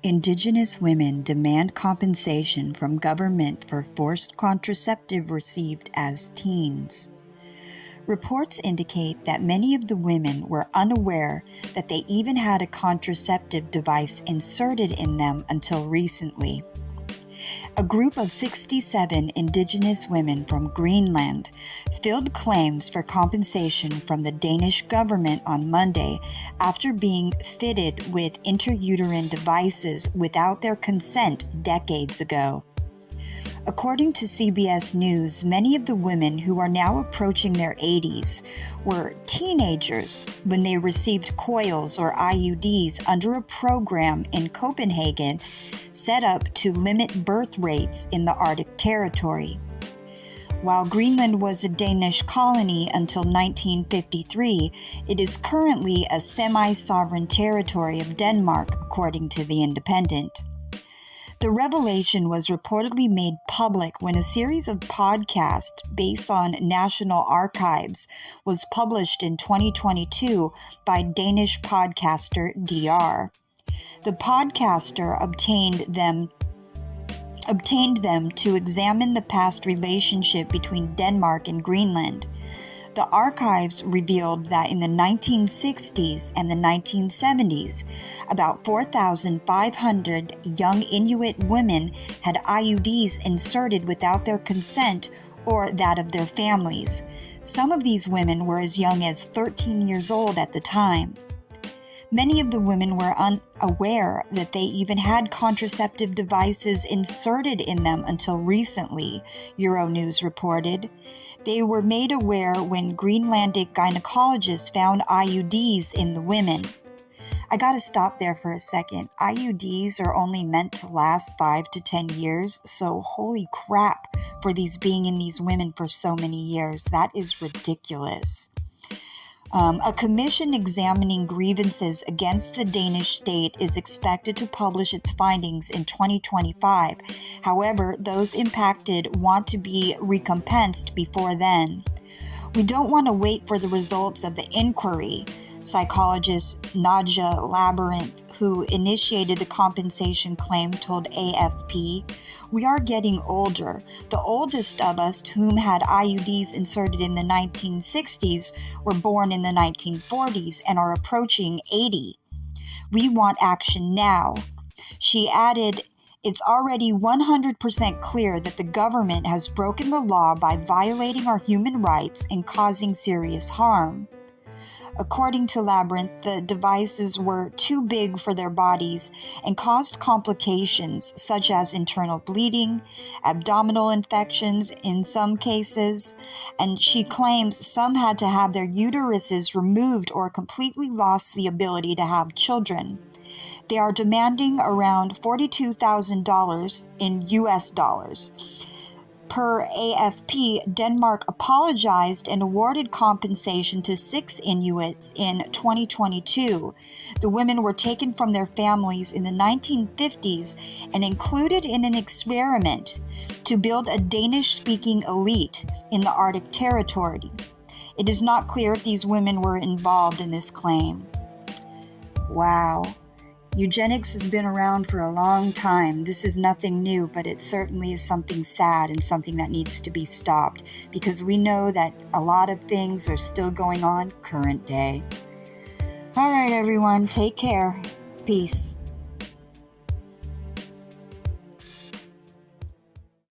Indigenous women demand compensation from government for forced contraceptive received as teens. Reports indicate that many of the women were unaware that they even had a contraceptive device inserted in them until recently. A group of 67 Indigenous women from Greenland filed claims for compensation from the Danish government on Monday after being fitted with intrauterine devices without their consent decades ago. According to CBS News, many of the women who are now approaching their 80s were teenagers when they received coils or IUDs under a program in Copenhagen set up to limit birth rates in the Arctic territory. While Greenland was a Danish colony until 1953, it is currently a semi-sovereign territory of Denmark, according to The Independent. The revelation was reportedly made public when a series of podcasts based on National Archives was published in 2022 by Danish podcaster DR. The podcaster obtained them to examine the past relationship between Denmark and Greenland. The archives revealed that in the 1960s and the 1970s, about 4,500 young Inuit women had IUDs inserted without their consent or that of their families. Some of these women were as young as 13 years old at the time. Many of the women were unaware that they even had contraceptive devices inserted in them until recently, Euronews reported. They were made aware when Greenlandic gynecologists found IUDs in the women. I gotta stop there for a second. IUDs are only meant to last 5 to 10 years, so holy crap for these being in these women for so many years. That is ridiculous. A commission examining grievances against the Danish state is expected to publish its findings in 2025. However, those impacted want to be recompensed before then. We don't want to wait for the results of the inquiry, psychologist Nadja Labyrinth, who initiated the compensation claim, told AFP. We are getting older. The oldest of us whom had IUDs inserted in the 1960s were born in the 1940s and are approaching 80. We want action now. She added, it's already 100% clear that the government has broken the law by violating our human rights and causing serious harm. According to Labyrinth, the devices were too big for their bodies and caused complications such as internal bleeding, abdominal infections in some cases, and she claims some had to have their uteruses removed or completely lost the ability to have children. They are demanding around $42,000 in US dollars. Per AFP, Denmark apologized and awarded compensation to 6 Inuits in 2022. The women were taken from their families in the 1950s and included in an experiment to build a Danish-speaking elite in the Arctic territory. It is not clear if these women were involved in this claim. Wow. Eugenics has been around for a long time. This is nothing new, but it certainly is something sad and something that needs to be stopped because we know that a lot of things are still going on current day. All right, everyone, take care. Peace.